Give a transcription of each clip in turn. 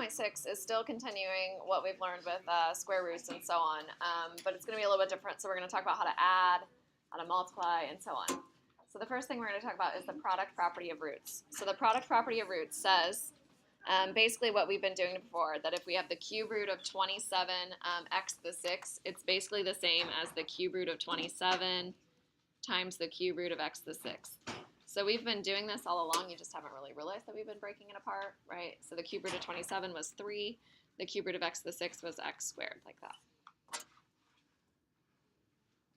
5.6 is still continuing what we've learned with square roots and so on, but it's going to be a little bit different. So we're going to talk about how to add, how to multiply, and so on. So the first thing we're going to talk about is the product property of roots. So the product property of roots says basically what we've been doing before, that if we have the cube root of 27 x to the 6, it's basically the same as the cube root of 27 times the cube root of x to the 6. So we've been doing this all along, you just haven't really realized that we've been breaking it apart, right? So the cube root of 27 was 3, the cube root of x to the 6 was x squared, like that.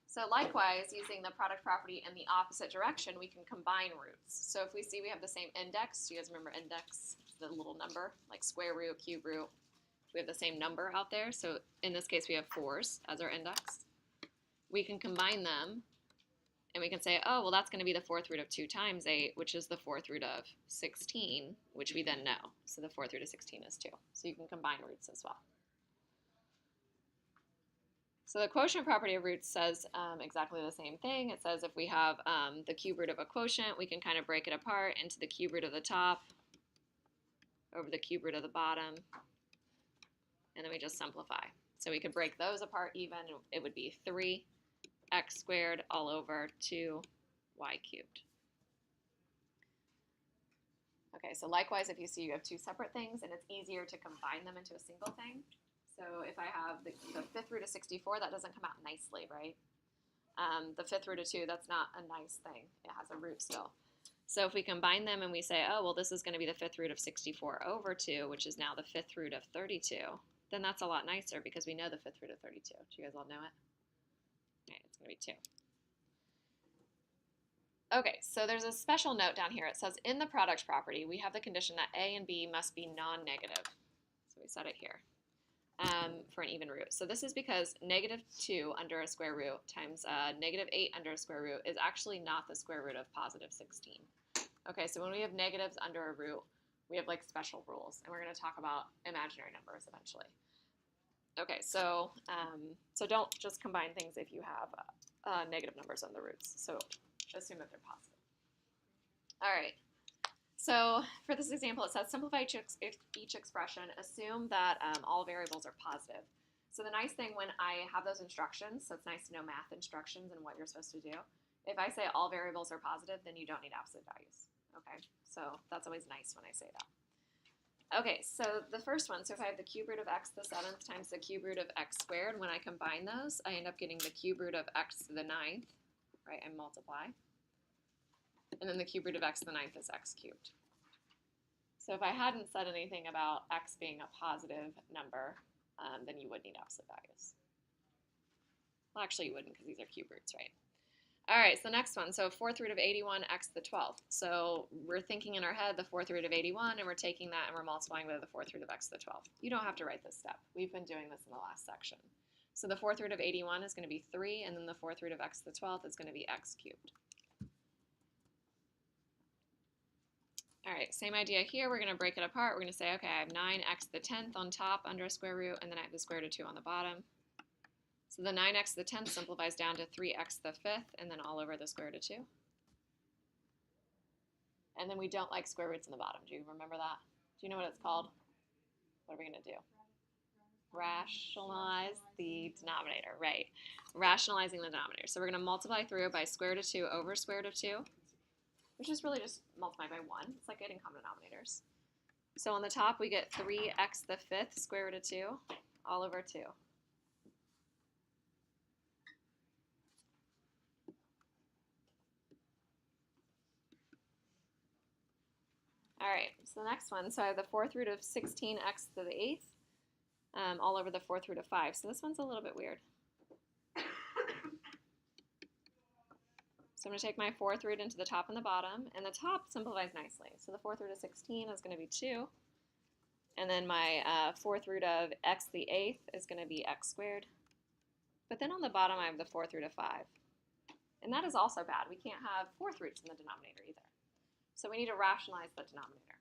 So likewise, using the product property in the opposite direction, we can combine roots. So if we see we have the same index, do you guys remember index, the little number, like square root, cube root? We have the same number out there, so in this case we have 4s as our index. We can combine them, and we can say, oh, well, that's going to be the fourth root of 2 times 8, which is the fourth root of 16, which we then know. So the fourth root of 16 is 2. So you can combine roots as well. So the quotient property of roots says exactly the same thing. It says if we have the cube root of a quotient, we can kind of break it apart into the cube root of the top over the cube root of the bottom, and then we just simplify. So we could break those apart even. It would be 3 x squared all over 2y cubed. Okay, so likewise, if you see you have 2 separate things and it's easier to combine them into a single thing. So if I have the fifth root of 64, that doesn't come out nicely, right? The fifth root of 2, that's not a nice thing. It has a root still. So if we combine them and we say, oh, well, this is going to be the fifth root of 64 over 2, which is now the fifth root of 32, then that's a lot nicer because we know the fifth root of 32. Do you guys all know it? Okay, it's going to be 2. Okay, so there's a special note down here. It says in the product property, we have the condition that a and b must be non-negative. So we set it here for an even root. So this is because negative 2 under a square root times negative 8 under a square root is actually not the square root of positive 16. Okay, so when we have negatives under a root, we have like special rules, and we're going to talk about imaginary numbers eventually. Okay, so don't just combine things if you have negative numbers on the roots. So assume that they're positive. All right. So for this example, it says simplify each expression. Assume that all variables are positive. So the nice thing when I have those instructions, so it's nice to know math instructions and what you're supposed to do. If I say all variables are positive, then you don't need absolute values. Okay, so that's always nice when I say that. Okay, so the first one, so if I have the cube root of x to the 7th times the cube root of x squared, when I combine those, I end up getting the cube root of x to the 9th, right, and multiply. And then the cube root of x to the 9th is x cubed. So if I hadn't said anything about x being a positive number, then you would need absolute values. Well, actually you wouldn't because these are cube roots, right? All right, so the next one, so fourth root of 81 x to the 12th. So we're thinking in our head the fourth root of 81, and we're taking that and we're multiplying by the fourth root of x to the 12th. You don't have to write this step. We've been doing this in the last section. So the fourth root of 81 is going to be 3, and then the fourth root of x to the 12th is going to be x cubed. All right, same idea here. We're going to break it apart. We're going to say, okay, I have 9x to the 10th on top under a square root, and then I have the square root of 2 on the bottom. So the 9x to the 10th simplifies down to 3x to the 5th, and then all over the square root of 2. And then we don't like square roots in the bottom. Do you remember that? Do you know what it's called? What are we going to do? Rationalize the denominator, right. Rationalizing the denominator. So we're going to multiply through by square root of 2 over square root of 2, which is really just multiply by 1. It's like getting common denominators. So on the top, we get 3x to the 5th square root of 2 all over 2. All right, so the next one, so I have the fourth root of 16x to the 8th all over the fourth root of 5. So this one's a little bit weird. So I'm going to take my fourth root into the top and the bottom, and the top simplifies nicely. So the fourth root of 16 is going to be 2, and then my fourth root of x to the 8th is going to be x squared. But then on the bottom I have the fourth root of 5, and that is also bad. We can't have fourth roots in the denominator either. So we need to rationalize the denominator.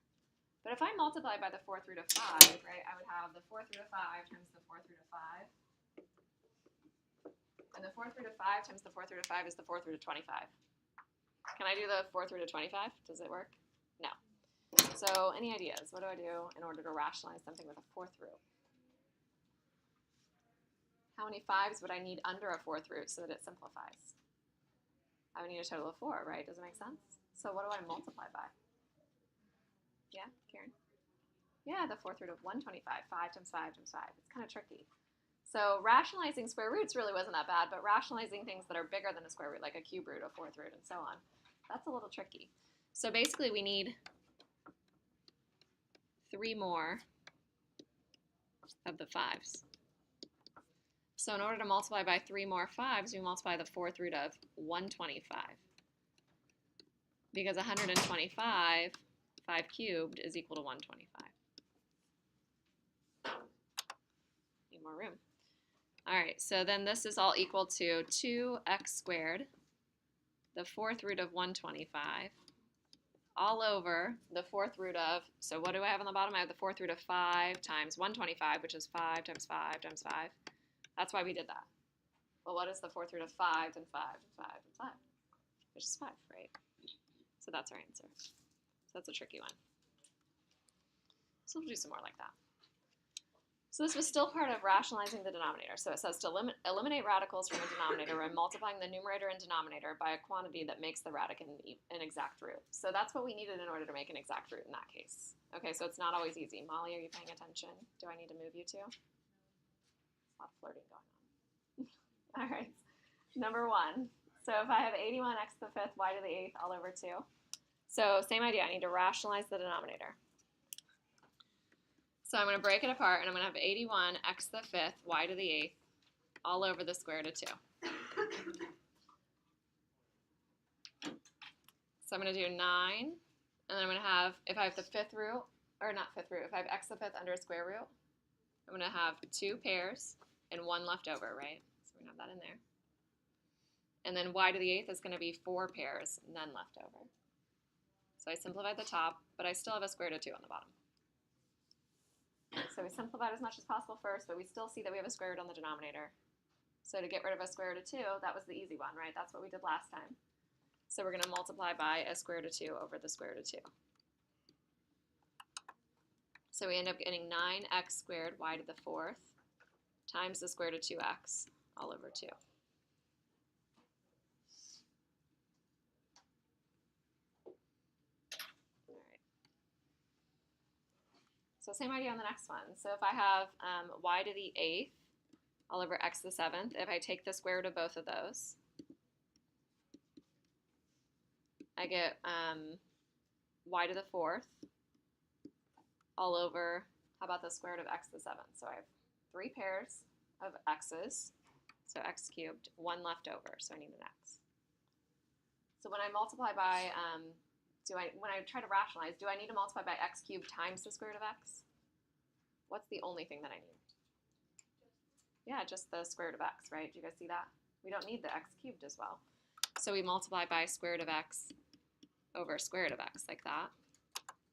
But if I multiply by the fourth root of 5, right, I would have the fourth root of 5 times the fourth root of 5. And the fourth root of 5 times the fourth root of 5 is the fourth root of 25. Can I do the fourth root of 25? Does it work? No. So any ideas? What do I do in order to rationalize something with a fourth root? How many 5s would I need under a fourth root so that it simplifies? I would need a total of 4, right? Does it make sense? So what do I multiply by? Yeah, Karen? Yeah, the fourth root of 125. 5 times 5 times 5. It's kind of tricky. So rationalizing square roots really wasn't that bad, but rationalizing things that are bigger than a square root, like a cube root, a fourth root, and so on, that's a little tricky. So basically we need 3 more of the 5s. So in order to multiply by 3 more 5s, we multiply the fourth root of 125. Because 125, 5 cubed, is equal to 125. Need more room. All right, so then this is all equal to 2x squared, the fourth root of 125, all over the fourth root of, so what do I have on the bottom? I have the fourth root of 5 times 125, which is 5 times 5 times 5. That's why we did that. Well, what is the fourth root of 5 times 5 times 5 times 5? Which is 5, right? So that's our answer. So that's a tricky one. So we'll do some more like that. So this was still part of rationalizing the denominator. So it says to eliminate radicals from the denominator by multiplying the numerator and denominator by a quantity that makes the radical an exact root. So that's what we needed in order to make an exact root in that case. Okay, so it's not always easy. Molly, are you paying attention? Do I need to move you too? A lot of flirting going on. All right, number 1. So if I have 81x to the 5th, y to the 8th, all over 2. So same idea, I need to rationalize the denominator. So I'm going to break it apart, and I'm going to have 81 x to the 5th, y to the 8th, all over the square root of 2. So I'm going to do 9, and then I'm going to have, if I have the 5th root, or not 5th root, if I have x to the 5th under a square root, I'm going to have 2 pairs and 1 left over, right? So we're going to have that in there. And then y to the 8th is going to be 4 pairs, none left over. So I simplified the top, but I still have a square root of 2 on the bottom. So we simplified as much as possible first, but we still see that we have a square root on the denominator. So to get rid of a square root of 2, that was the easy one, right? That's what we did last time. So we're going to multiply by a square root of 2 over the square root of 2. So we end up getting 9x squared y to the 4th times the square root of 2x all over 2. So same idea on the next one. So if I have y to the 8th all over x to the 7th, if I take the square root of both of those, I get y to the 4th all over, how about the square root of x to the 7th? So I have 3 pairs of x's, so x cubed, 1 left over, so I need an x. So when I multiply by, when I try to rationalize, do I need to multiply by x cubed times the square root of x? What's the only thing that I need? Yeah, just the square root of x, right? Do you guys see that? We don't need the x cubed as well. So we multiply by square root of x over square root of x, like that.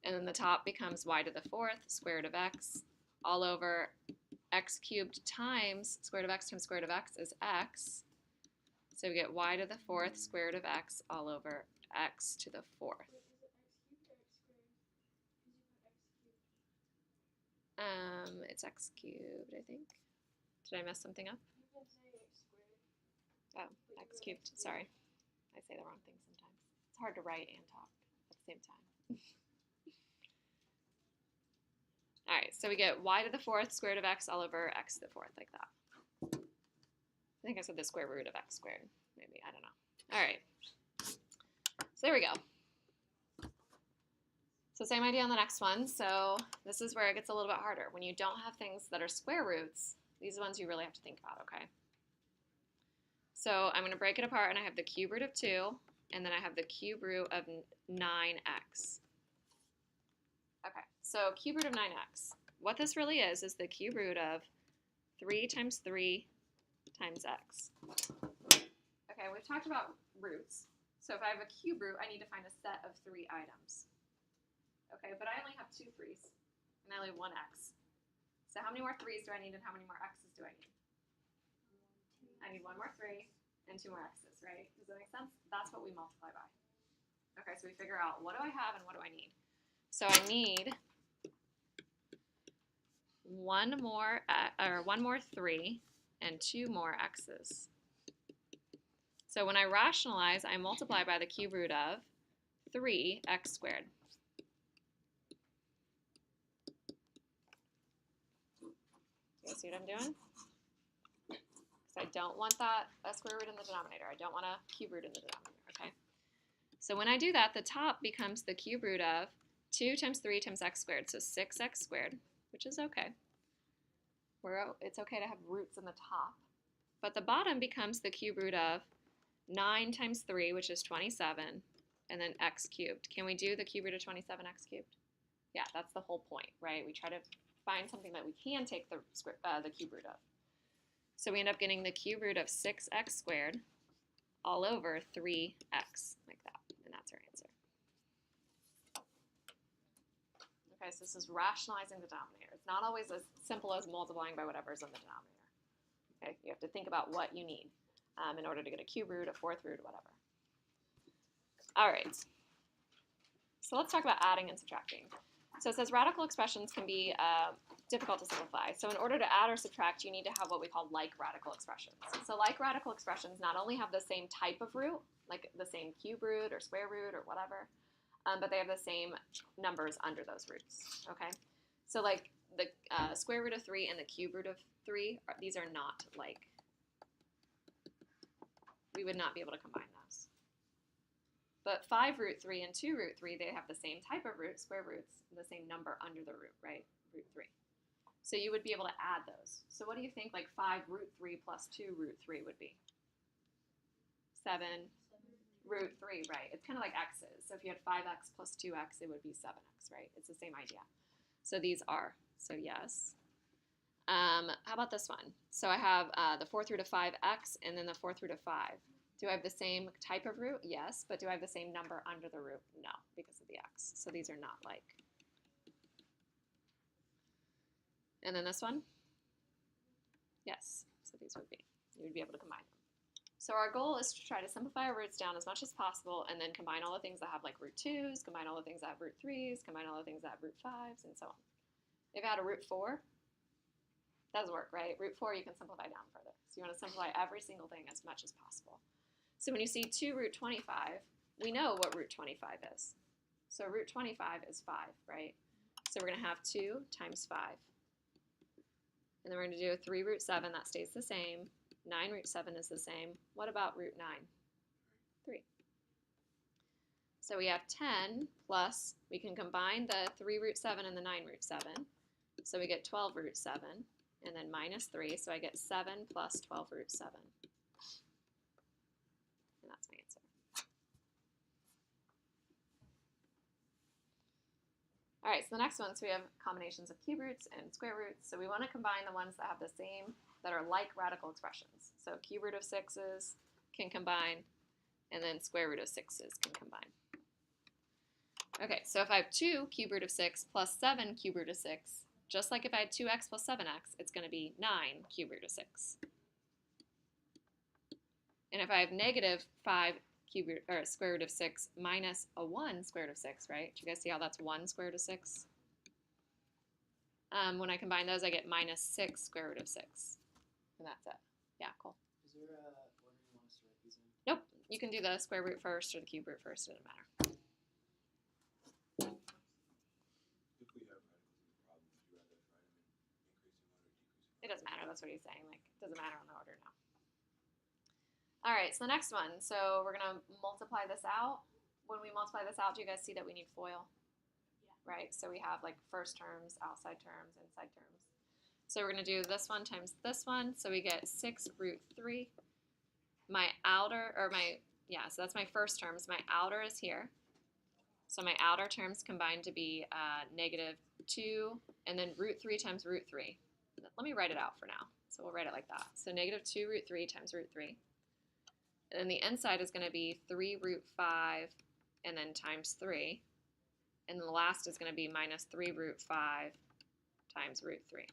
And then the top becomes y to the 4th, square root of x, all over x cubed times square root of x times square root of x is x. So we get y to the 4th, square root of x, all over x to the 4th. It's x cubed, I think. Did I mess something up? Oh, x cubed. Sorry. I say the wrong thing sometimes. It's hard to write and talk at the same time. All right, so we get y to the 4th, square root of x, all over x to the 4th, like that. I think I said the square root of x squared. Maybe, I don't know. All right. So there we go. So same idea on the next one. So this is where it gets a little bit harder. When you don't have things that are square roots, these are the ones you really have to think about, okay? So I'm going to break it apart, and I have the cube root of 2, and then I have the cube root of 9x. Okay, so cube root of 9x. What this really is the cube root of 3 times 3 times x. Okay, we've talked about roots. So if I have a cube root, I need to find a set of 3 items. Okay, but I only have 2 3's, and I only have 1 x. So how many more 3's do I need, and how many more x's do I need? I need 1 more 3 and 2 more x's, right? Does that make sense? That's what we multiply by. Okay, so we figure out what do I have and what do I need. So I need one more 3 and 2 more x's. So when I rationalize, I multiply by the cube root of 3x squared. You guys see what I'm doing? Because I don't want that square root in the denominator. I don't want a cube root in the denominator, okay? So when I do that, the top becomes the cube root of 2 times 3 times x squared, so 6x squared, which is okay. It's okay to have roots in the top. But the bottom becomes the cube root of 9 times 3, which is 27, and then x cubed. Can we do the cube root of 27x cubed? Yeah, that's the whole point, right? We try to find something that we can take the cube root of. So we end up getting the cube root of 6x squared all over 3x, like that, and that's our answer. Okay, so this is rationalizing the denominator. It's not always as simple as multiplying by whatever's in the denominator. Okay, you have to think about what you need in order to get a cube root, a fourth root, whatever. All right, so let's talk about adding and subtracting. So it says radical expressions can be difficult to simplify. So in order to add or subtract, you need to have what we call like radical expressions. So like radical expressions not only have the same type of root, like the same cube root or square root or whatever, but they have the same numbers under those roots, okay? So like the square root of 3 and the cube root of 3, these are not like. We would not be able to combine those. But 5 root 3 and 2 root 3, they have the same type of root, square roots, the same number under the root, right? Root 3. So you would be able to add those. So what do you think like 5 root 3 plus 2 root 3 would be? 7 root 3, right? It's kind of like x's. So if you had 5x plus 2x, it would be 7x, right? It's the same idea. So these are. So yes. How about this one? So I have the fourth root of 5x and then the fourth root of 5. Do I have the same type of root? Yes. But do I have the same number under the root? No, because of the x. So these are not like. And then this one? Yes. So these would be. You would be able to combine them. So our goal is to try to simplify our roots down as much as possible and then combine all the things that have like root 2's, combine all the things that have root 3's, combine all the things that have root 5's, and so on. If you had a root 4, does work, right? Root 4 you can simplify down further. So you want to simplify every single thing as much as possible. So when you see 2 root 25, we know what root 25 is. So root 25 is 5, right? So we're going to have 2 times 5. And then we're going to do a 3 root 7, that stays the same. 9 root 7 is the same. What about root 9? 3. So we have 10 plus, we can combine the 3 root 7 and the 9 root 7. So we get 12 root 7, and then minus 3, so I get 7 plus 12 root 7. And that's my answer. All right, so the next one, so we have combinations of cube roots and square roots. So we want to combine the ones that have the same, that are like radical expressions. So cube root of 6's can combine, and then square root of 6's can combine. Okay, so if I have 2 cube root of 6 plus 7 cube root of 6, just like if I had 2x plus 7x, it's going to be 9 cube root of 6. And if I have negative 5 cube root, or square root of 6 minus a 1 square root of 6, right? Do you guys see how that's 1 square root of 6? When I combine those, I get minus 6 square root of 6. And that's it. Yeah, cool. Is there a order you want us to write these in? Nope. You can do the square root first or the cube root first. It doesn't matter. If we have radicals in the problem, would you rather write them in increasing order or decreasing order? It doesn't matter. That's what he's saying. Like, it doesn't matter on the order now. All right, so the next one. So we're going to multiply this out. When we multiply this out, do you guys see that we need FOIL? Yeah. Right? So we have like first terms, outside terms, inside terms. So we're going to do this one times this one. So we get 6 root 3. My outer, or my, yeah, so that's my first terms. My outer is here. So my outer terms combine to be negative 2, and then root 3 times root 3. Let me write it out for now. So we'll write it like that. So negative 2 root 3 times root 3. And then the inside is going to be 3 root 5 and then times 3. And the last is going to be minus 3 root 5 times root 3.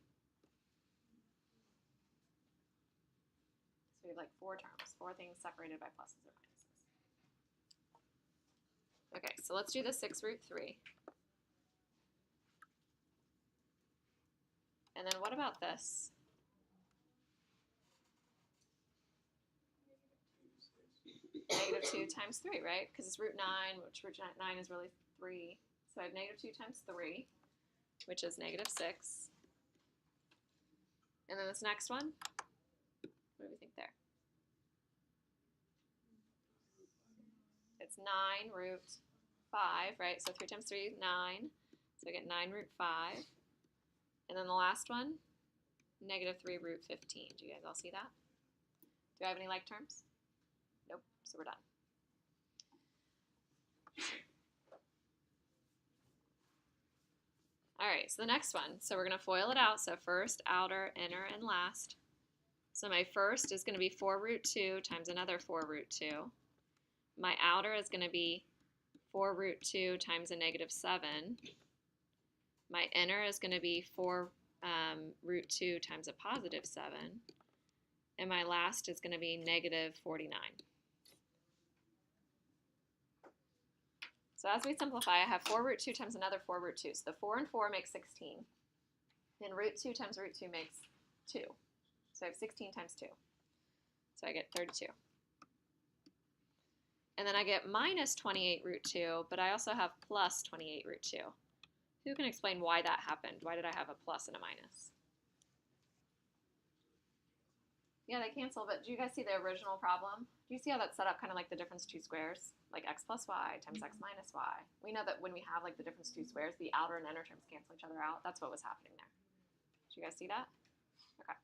So we have like 4 terms, 4 things separated by pluses or minuses. Okay, so let's do the 6 root 3. And then what about this? Negative 2 times 3, right? Because it's root 9, which root 9 is really 3. So I have negative 2 times 3, which is negative 6. And then this next one, what do we think there? It's 9 root 5, right? So 3 times 3, 9. So I get 9 root 5. And then the last one, negative 3 root 15. Do you guys all see that? Do I have any like terms? Nope. So we're done. All right, so the next one. So we're going to FOIL it out. So first, outer, inner, and last. So my first is going to be 4 root 2 times another 4 root 2. My outer is going to be 4 root 2 times a negative 7. My inner is going to be 4 root 2 times a positive 7. And my last is going to be negative 49. So as we simplify, I have 4 root 2 times another 4 root 2. So the 4 and 4 makes 16. And root 2 times root 2 makes 2. So I have 16 times 2. So I get 32. And then I get minus 28 root 2, but I also have plus 28 root 2. Who can explain why that happened? Why did I have a plus and a minus? Yeah, they cancel, but do you guys see the original problem? Do you see how that's set up kind of like the difference of two squares? Like x plus y times x minus y. We know that when we have like the difference of two squares, the outer and inner terms cancel each other out. That's what was happening there. Do you guys see that? Okay.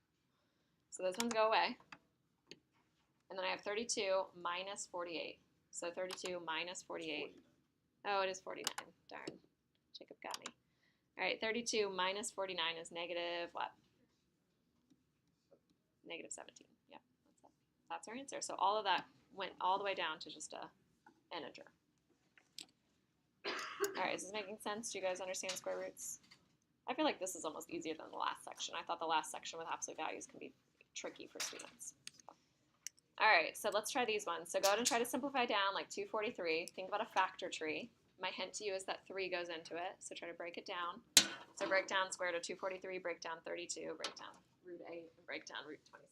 So those ones go away. And then I have 32 minus 48. So 32 minus 48. Oh, it is 49. Darn. Jacob got me. All right, 32 minus 49 is negative what? Negative 17. Yep, that's our answer. So all of that went all the way down to just a integer. All right, is this making sense? Do you guys understand square roots? I feel like this is almost easier than the last section. I thought the last section with absolute values can be tricky for students. All right, so let's try these ones. So go ahead and try to simplify down like 243. Think about a factor tree. My hint to you is that 3 goes into it, so try to break it down. So break down square root of 243, break down 32, break down root 8, and break down root 27.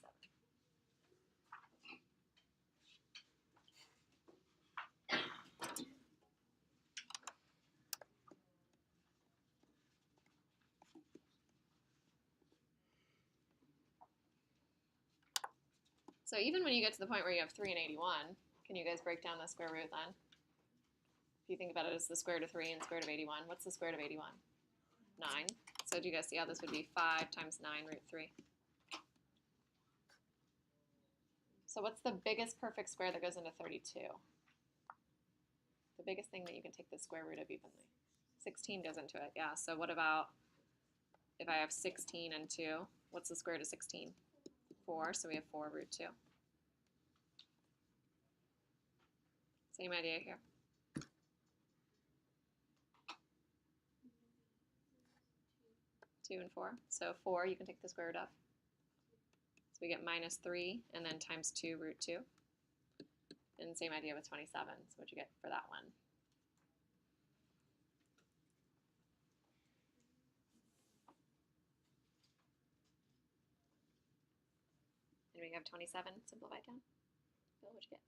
So even when you get to the point where you have 3 and 81, can you guys break down the square root then? If you think about it as the square root of 3 and square root of 81, what's the square root of 81? 9. So do you guys see how this would be 5 times 9 root 3? So what's the biggest perfect square that goes into 32? The biggest thing that you can take the square root of evenly. 16 goes into it, yeah. So what about if I have 16 and 2? What's the square root of 16? 4, so we have 4 root 2. Same idea here. Two and 4. So 4 you can take the square root of. So we get minus 3 and then times 2 root 2. And same idea with 27. So what'd you get for that one? And we have 27 simplified down. Bill, what'd you get?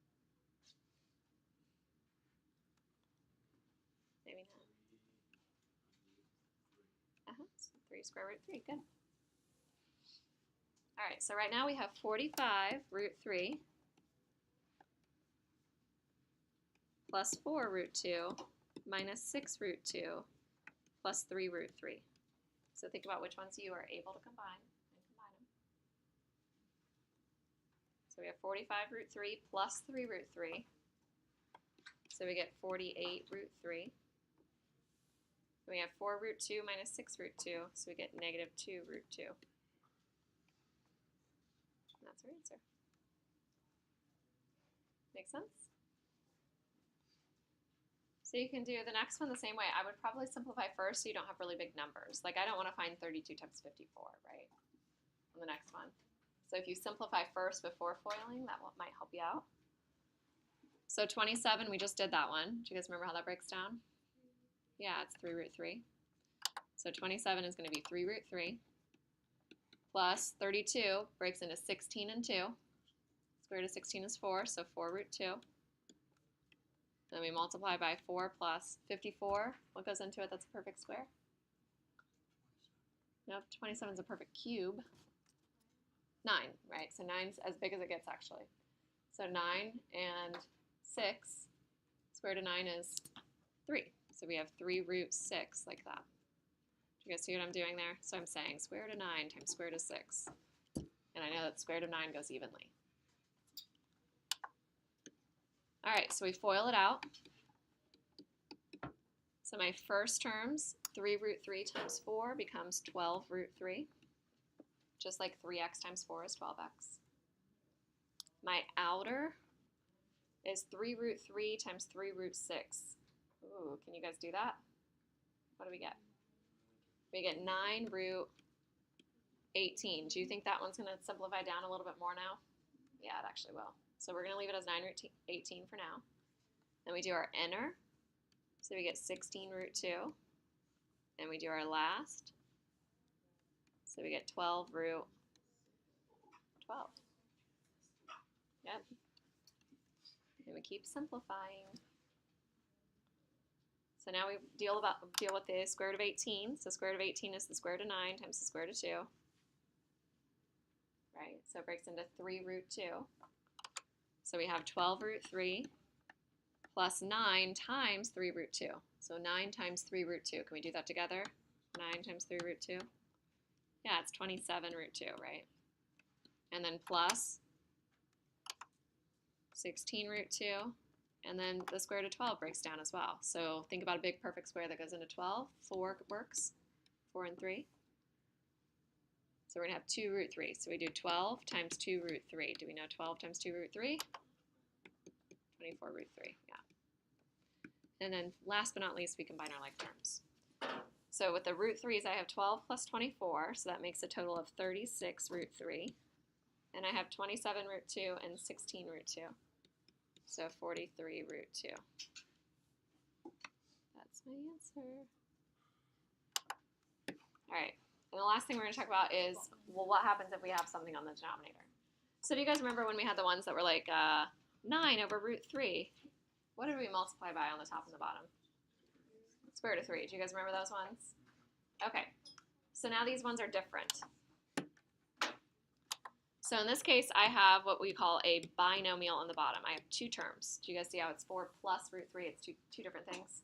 Maybe not. So 3 square root 3, good. All right, so right now we have 45 root 3 plus 4 root 2 minus 6 root 2 plus 3 root 3. So think about which ones you are able to combine and combine them. So we have 45 root 3 plus 3 root 3. So we get 48 root 3. We have 4 root 2 minus 6 root 2, so we get negative 2 root 2. And that's our answer. Make sense? So you can do the next one the same way. I would probably simplify first so you don't have really big numbers. Like I don't want to find 32 times 54, right? On the next one. So if you simplify first before foiling, that might help you out. So 27, we just did that one. Do you guys remember how that breaks down? Yeah, it's 3 root 3. So 27 is going to be 3 root 3 plus 32 breaks into 16 and 2. Square root of 16 is 4, so 4 root 2. Then we multiply by 4 plus 54. What goes into it that's a perfect square? Nope, 27 is a perfect cube. 9, right? So 9's as big as it gets, actually. So 9 and 6, square root of 9 is 3. So we have 3 root 6, like that. Do you guys see what I'm doing there? So I'm saying square root of 9 times square root of 6. And I know that square root of 9 goes evenly. All right, so we FOIL it out. So my first term's 3 root 3 times 4 becomes 12 root 3. Just like 3x times 4 is 12x. My outer is 3 root 3 times 3 root 6. Ooh, can you guys do that? What do we get? We get 9 root 18. Do you think that one's going to simplify down a little bit more now? Yeah, it actually will. So we're going to leave it as 9 root 18 for now. Then we do our inner. So we get 16 root 2. And we do our last. So we get 12 root 12. Yep. And we keep simplifying. So now we deal with the square root of 18. So square root of 18 is the square root of 9 times the square root of 2. Right? So it breaks into 3 root 2. So we have 12 root 3 plus 9 times 3 root 2. So 9 times 3 root 2. Can we do that together? 9 times 3 root 2. Yeah, it's 27 root 2, right? And then plus 16 root 2. And then the square root of 12 breaks down as well. So think about a big perfect square that goes into 12. 4 works. 4 and 3. So we're going to have 2 root 3. So we do 12 times 2 root 3. Do we know 12 times 2 root 3? 24 root 3, yeah. And then last but not least, we combine our like terms. So with the root 3's, I have 12 plus 24, so that makes a total of 36 root 3. And I have 27 root 2 and 16 root 2. So 43 root 2. That's my answer. All right. And the last thing we're going to talk about is, well, what happens if we have something on the denominator? So do you guys remember when we had the ones that were like 9 over root 3? What did we multiply by on the top and the bottom? Square root of 3. Do you guys remember those ones? Okay. So now these ones are different. So in this case, I have what we call a binomial on the bottom. I have 2 terms. Do you guys see how it's 4 plus root 3? It's two different things.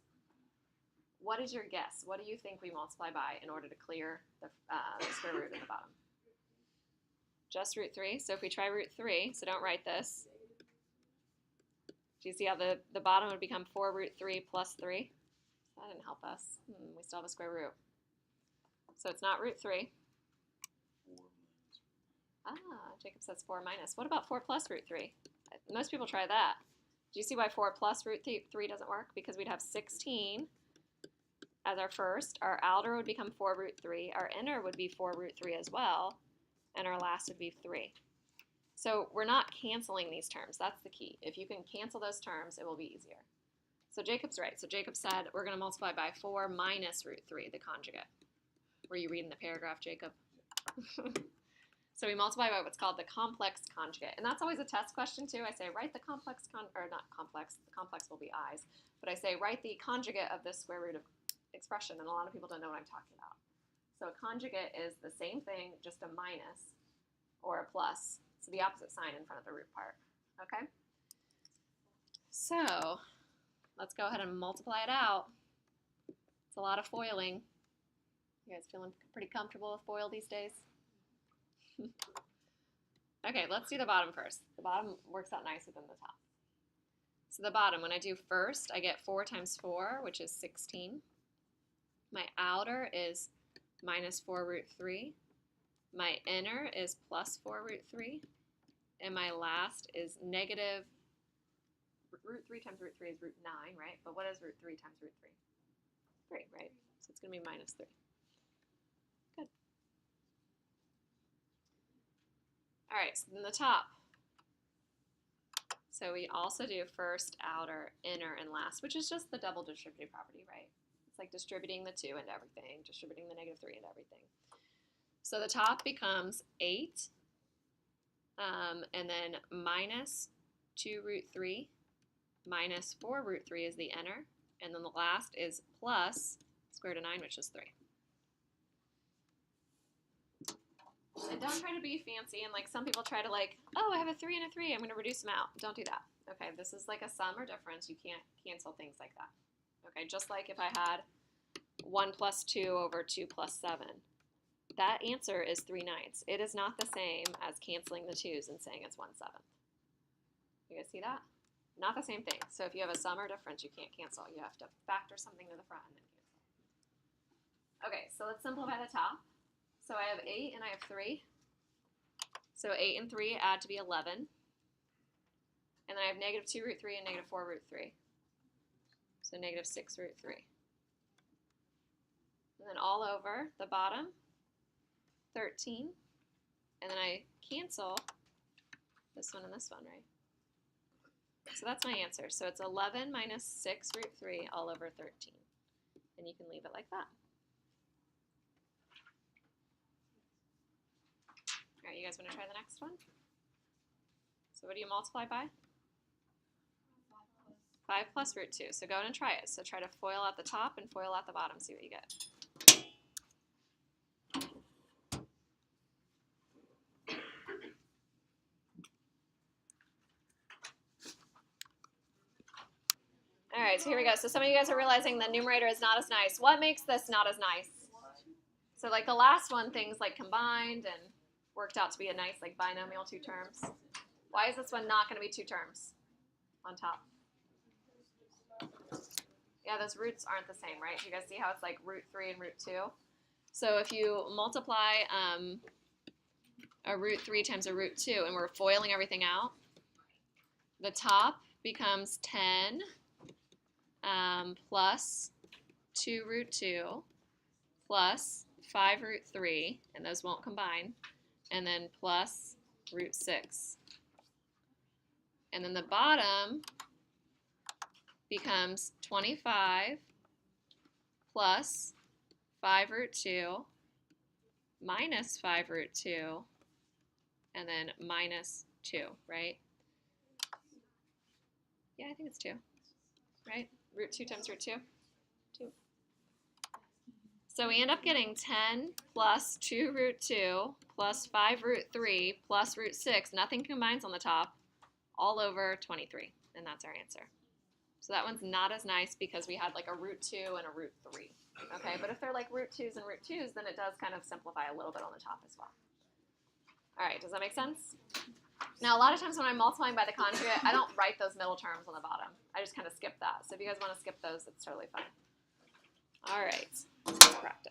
What is your guess? What do you think we multiply by in order to clear the square root at the bottom? Just root 3. So if we try root 3, so don't write this. Do you see how the bottom would become 4 root 3 plus 3? That didn't help us. We still have a square root. So it's not root 3. 4 minus. Ah, Jacob says 4 minus. What about 4 plus root 3? Most people try that. Do you see why 4 plus root 3 doesn't work? Because we'd have 16 as our first. Our outer would become 4 root 3. Our inner would be 4 root 3 as well. And our last would be 3. So we're not canceling these terms. That's the key. If you can cancel those terms, it will be easier. So Jacob's right. So Jacob said we're going to multiply by 4 minus root 3, the conjugate. Were you reading the paragraph, Jacob? So we multiply by what's called the complex conjugate. And that's always a test question, too. I say write the complex, or not complex, the complex will be i's. But I say write the conjugate of this square root of expression. And a lot of people don't know what I'm talking about. So a conjugate is the same thing, just a minus or a plus. So the opposite sign in front of the root part. Okay? So let's go ahead and multiply it out. It's a lot of foiling. You guys feeling pretty comfortable with FOIL these days? Okay, let's do the bottom first. The bottom works out nicer than the top. So the bottom, when I do first, I get 4 times 4, which is 16. My outer is minus 4 root 3. My inner is plus 4 root 3. And my last is negative root 3 times root 3 is root 9, right? But what is root 3 times root 3? 3, right? So it's going to be minus 3. Good. All right, so then the top. So we also do first, outer, inner, and last, which is just the double distributive property, right? It's like distributing the 2 into everything, distributing the negative 3 into everything. So the top becomes 8, and then minus 2 root 3 minus 4 root 3 is the inner, and then the last is plus square root of 9, which is 3. And don't try to be fancy, and like some people try to like, oh, I have a 3 and a 3, I'm going to reduce them out. Don't do that. Okay, this is like a sum or difference. You can't cancel things like that. Okay, just like if I had 1 plus 2 over 2 plus 7. That answer is 3/9. It is not the same as canceling the 2's and saying it's 1/7. You guys see that? Not the same thing. So if you have a sum or difference, you can't cancel. You have to factor something to the front and then cancel. Okay, so let's simplify the top. So I have 8 and I have 3. So 8 and 3 add to be 11. And then I have negative 2 root 3 and negative 4 root 3. So negative 6 root 3. And then all over the bottom, 13. And then I cancel this one and this one, right? So that's my answer. So it's 11 minus 6 root 3 all over 13. And you can leave it like that. All right, you guys want to try the next one? So what do you multiply by? 5 plus root 2. So go ahead and try it. So try to FOIL out the top and FOIL out the bottom. See what you get. All right, so here we go. So some of you guys are realizing the numerator is not as nice. What makes this not as nice? So like the last one, things like combined and worked out to be a nice like binomial 2 terms. Why is this one not going to be 2 terms on top? Yeah, those roots aren't the same, right? You guys see how it's like root 3 and root 2? So if you multiply a root 3 times a root 2, and we're FOILing everything out, the top becomes 10 plus 2 root 2 plus 5 root 3, and those won't combine, and then plus root 6. And then the bottom becomes 25 plus 5 root 2 minus 5 root 2, and then minus 2, right? Yeah, I think it's 2, right? Root 2 times root 2, 2. So we end up getting 10 plus 2 root 2 plus 5 root 3 plus root 6. Nothing combines on the top, all over 23, and that's our answer. So that one's not as nice because we had like a root 2 and a root 3. Okay, but if they're like root 2's and root 2's, then it does kind of simplify a little bit on the top as well. All right, does that make sense? Now, a lot of times when I'm multiplying by the conjugate, I don't write those middle terms on the bottom. I just kind of skip that. So if you guys want to skip those, it's totally fine. All right, let's get prepped.